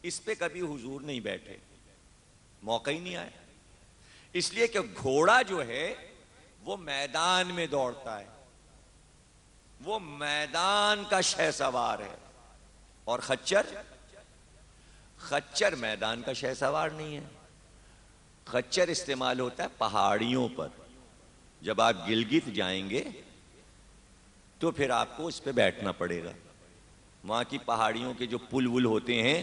इस पे कभी हुजूर नहीं बैठे, मौका ही नहीं आया। इसलिए कि घोड़ा जो है वो मैदान में दौड़ता है, वो मैदान का शहसवार है, और खच्चर मैदान का शहसवार नहीं है। खच्चर इस्तेमाल होता है पहाड़ियों पर। जब आप गिलगित जाएंगे तो फिर आपको उस पर बैठना पड़ेगा। वहां की पहाड़ियों के जो पुल वुल होते हैं,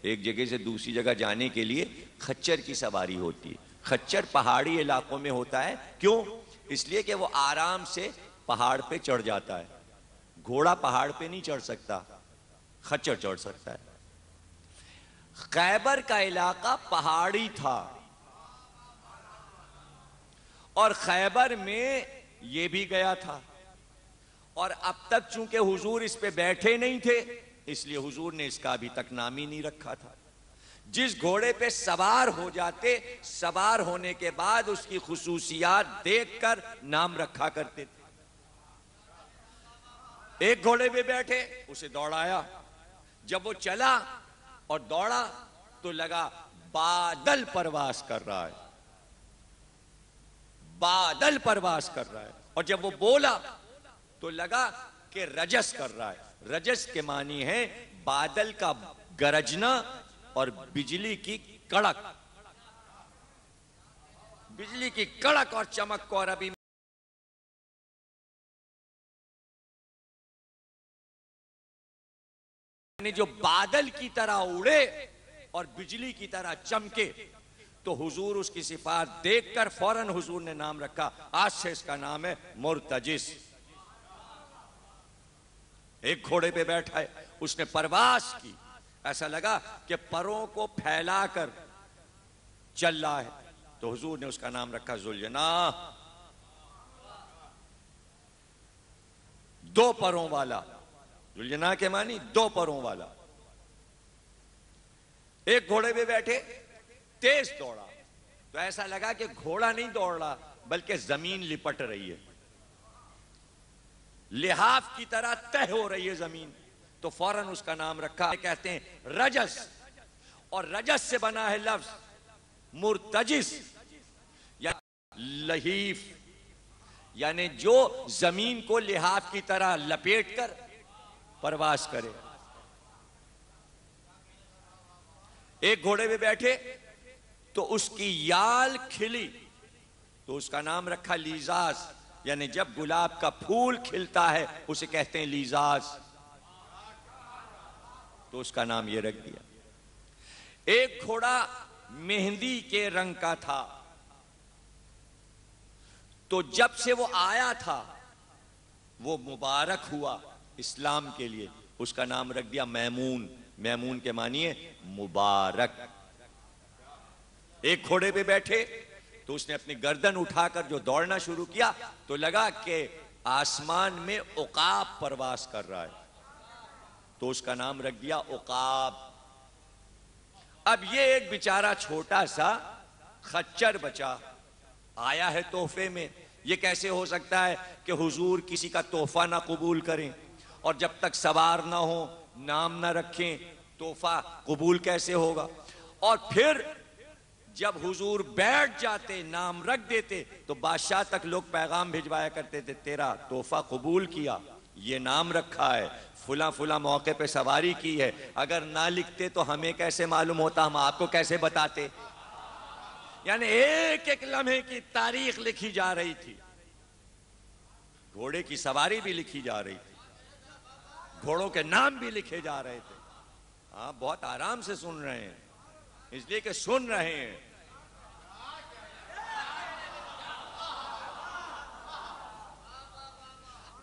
एक जगह से दूसरी जगह जाने के लिए खच्चर की सवारी होती है। खच्चर पहाड़ी इलाकों में होता है, क्यों? इसलिए कि वो आराम से पहाड़ पे चढ़ जाता है। घोड़ा पहाड़ पे नहीं चढ़ सकता, खच्चर चढ़ सकता है। खैबर का इलाका पहाड़ी था, और खैबर में ये भी गया था, और अब तक चूंकि हुजूर इस पे बैठे नहीं थे, इसलिए हुजूर ने इसका अभी तक नाम ही नहीं रखा था। जिस घोड़े पे सवार हो जाते, सवार होने के बाद उसकी खुसूसियात देखकर नाम रखा करते थे। एक घोड़े पे बैठे, उसे दौड़ाया। जब वो चला और दौड़ा तो लगा बादल परवास कर रहा है, बादल परवास कर रहा है। और जब वो बोला तो लगा कि रजस कर रहा है। रजस के मानी है बादल का गरजना और बिजली की कड़क, बिजली की कड़क और चमक को अरबी में जो बादल की तरह उड़े और बिजली की तरह चमके, तो हुजूर उसकी सिफात देखकर फौरन हुजूर ने नाम रखा। आज से इसका नाम है मुर्तजिस। एक घोड़े पे बैठा है, उसने परवास की, ऐसा लगा कि परों को फैलाकर चल रहा है, तो हुजूर ने उसका नाम रखा जुलजना, दो परों वाला। जुलजना के मानी दो परों वाला। एक घोड़े पे बैठे, तेज दौड़ा, तो ऐसा लगा कि घोड़ा नहीं दौड़ रहा बल्कि जमीन लिपट रही है, लिहाफ की तरह तय हो रही है जमीन। तो फौरन उसका नाम रखा, कहते हैं रजस, और रजस से बना है लफ्ज मुर्तजिस या लहीफ, यानी जो जमीन को लिहाफ की तरह लपेट कर परवास करे। एक घोड़े पे बैठे तो उसकी याल खिली, तो उसका नाम रखा लीजाज, यानी जब गुलाब का फूल खिलता है उसे कहते हैं लीजाज, तो उसका नाम ये रख दिया। एक घोड़ा मेहंदी के रंग का था, तो जब से वो आया था वो मुबारक हुआ इस्लाम के लिए, उसका नाम रख दिया मैमून। मैमून के मानिए मुबारक। एक घोड़े पे बैठे तो उसने अपनी गर्दन उठाकर जो दौड़ना शुरू किया, तो लगा कि आसमान में उकाब परवास कर रहा है, तो उसका नाम रख दिया उकाब। अब ये एक बेचारा छोटा सा खच्चर बचा, आया है तोहफे में। ये कैसे हो सकता है कि हुजूर किसी का तोहफा ना कबूल करें, और जब तक सवार ना हो, नाम ना रखें, तोहफा कबूल कैसे होगा? और फिर जब हुजूर बैठ जाते, नाम रख देते, तो बादशाह तक लोग पैगाम भिजवाया करते थे, तेरा तोहफा कबूल किया, ये नाम रखा है, फुला फुला मौके पे सवारी की है। अगर ना लिखते तो हमें कैसे मालूम होता, हम आपको कैसे बताते? यानी एक एक लम्हे की तारीख लिखी जा रही थी, घोड़े की सवारी भी लिखी जा रही थी, घोड़ों के नाम भी लिखे जा रहे थे। आप बहुत आराम से सुन रहे हैं, इसलिए कि सुन रहे हैं।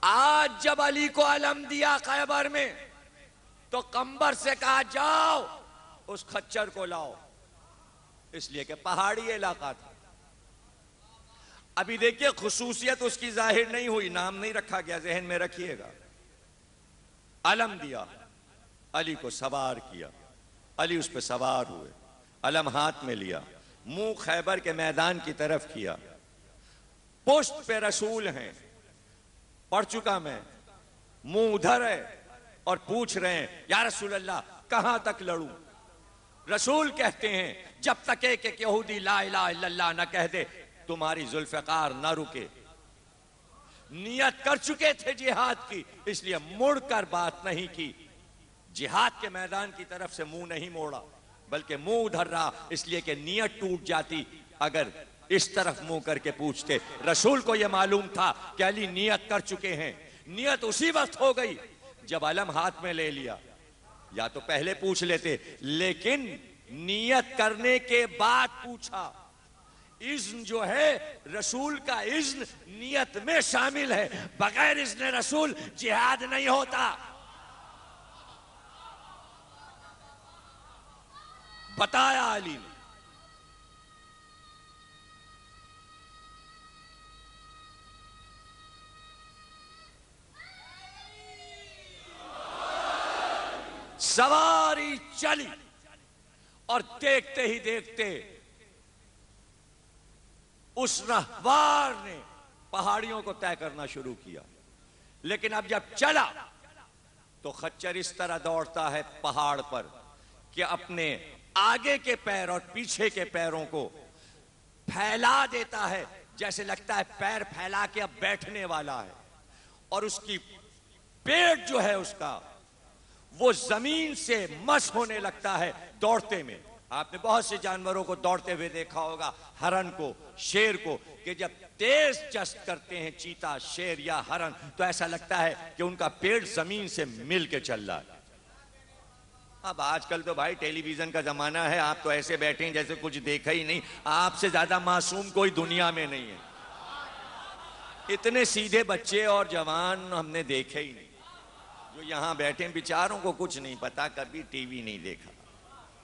आज जब अली को अलम दिया खैबर में, तो कंबर से कहा जाओ उस खच्चर को लाओ, इसलिए कि पहाड़ी इलाका था। अभी देखिए खुसूसियत उसकी जाहिर नहीं हुई, नाम नहीं रखा गया, जहन में रखिएगा। अलम दिया, अली को सवार किया, अली उस पर सवार हुए, अलम हाथ में लिया, मुंह खैबर के मैदान की तरफ किया, पुष्ट पे रसूल हैं, पढ़ चुका मैं, मुंह उधर है और पूछ रहे हैं या रसूल अल्लाह कहां तक लड़ूं? रसूल कहते हैं जब तक एक यहूदी ला इलाहा इल्लल्लाह न कह दे तुम्हारी जुल्फ़िकार न रुके। नियत कर चुके थे जिहाद की, इसलिए मुड़कर बात नहीं की। जिहाद के मैदान की तरफ से मुंह नहीं मोड़ा, बल्कि मुंह उधर रहा, इसलिए कि नियत टूट जाती अगर इस तरफ मुंह करके पूछते। रसूल को यह मालूम था कि अली नियत कर चुके हैं। नियत उसी वक्त हो गई जब अलम हाथ में ले लिया, या तो पहले पूछ लेते, लेकिन नियत करने के बाद पूछा। इज़्न जो है रसूल का इज़्न नियत में शामिल है, बगैर इज़्न रसूल जिहाद नहीं होता। बताया अली ने। सवारी चली और देखते ही देखते उस रहवार ने पहाड़ियों को तय करना शुरू किया। लेकिन अब जब चला तो खच्चर इस तरह दौड़ता है पहाड़ पर कि अपने आगे के पैर और पीछे के पैरों को फैला देता है, जैसे लगता है पैर फैला के अब बैठने वाला है। और उसकी पेट जो है उसका वो जमीन से मस होने लगता है दौड़ते में। आपने बहुत से जानवरों को दौड़ते हुए देखा होगा, हरन को, शेर को, कि जब तेज जस्ट करते हैं चीता, शेर या हरन, तो ऐसा लगता है कि उनका पेट जमीन से मिल के चल रहा है। अब आजकल तो भाई टेलीविजन का जमाना है, आप तो ऐसे बैठे हैं जैसे कुछ देखा ही नहीं। आपसे ज्यादा मासूम कोई दुनिया में नहीं है। इतने सीधे बच्चे और जवान हमने देखे ही नहीं। जो यहां बैठे बेचारों को कुछ नहीं पता, कभी टीवी नहीं देखा।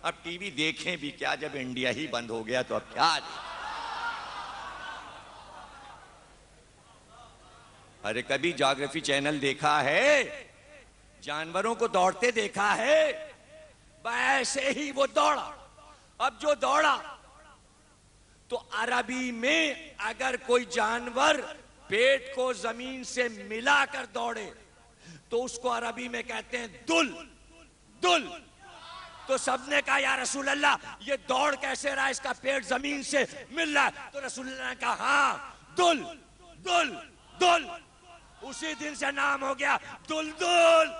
अब टीवी देखें भी क्या, जब इंडिया ही बंद हो गया तो अब क्या देखें? अरे कभी ज्योग्राफी चैनल देखा है? जानवरों को दौड़ते देखा है? ऐसे ही वो दौड़ा। अब जो दौड़ा तो अरबी में अगर कोई जानवर पेट को जमीन से मिलाकर दौड़े तो उसको अरबी में कहते हैं दुल। दुल। तो सबने कहा या रसूल अल्लाह ये दौड़ कैसे रहा, इसका पेट जमीन से मिल रहा है। तो रसूल अल्लाह ने कहा हाँ दुल दुल दुल। उसी दिन से नाम हो गया दुल दुल।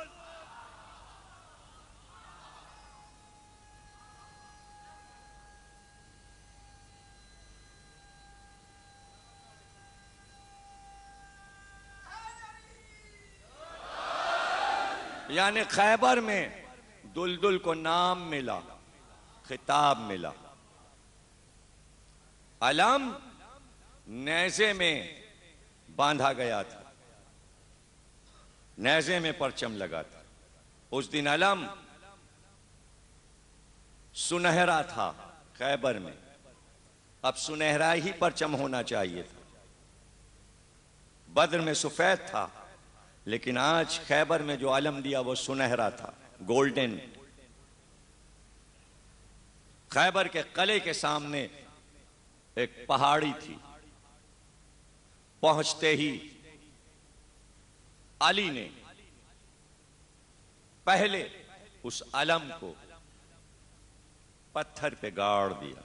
यानी खैबर में दुलदुल को नाम मिला, खिताब मिला। अलम नेज़े में बांधा गया था, नेज़े में परचम लगा था। उस दिन अलम सुनहरा था खैबर में, अब सुनहरा ही परचम होना चाहिए था। बद्र में सफेद था, लेकिन आज खैबर में जो अलम दिया वो सुनहरा था, गोल्डन। खैबर के किले के सामने एक पहाड़ी थी। पहुंचते ही अली ने पहले उस अलम को पत्थर पे गाड़ दिया।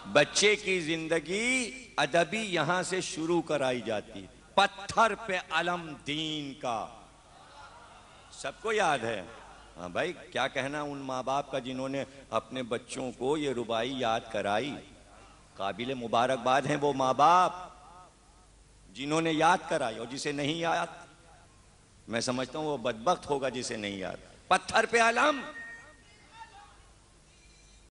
बच्चे की जिंदगी अदबी यहां से शुरू कराई जाती है, पत्थर पे अलम दीन का। सबको याद है। हाँ भाई, क्या कहना उन माँ बाप का जिन्होंने अपने बच्चों को ये रुबाई याद कराई। काबिल मुबारकबाद हैं वो माँ बाप जिन्होंने याद कराई, और जिसे नहीं याद मैं समझता हूं वो बदबख्त होगा जिसे नहीं याद। पत्थर पे अलम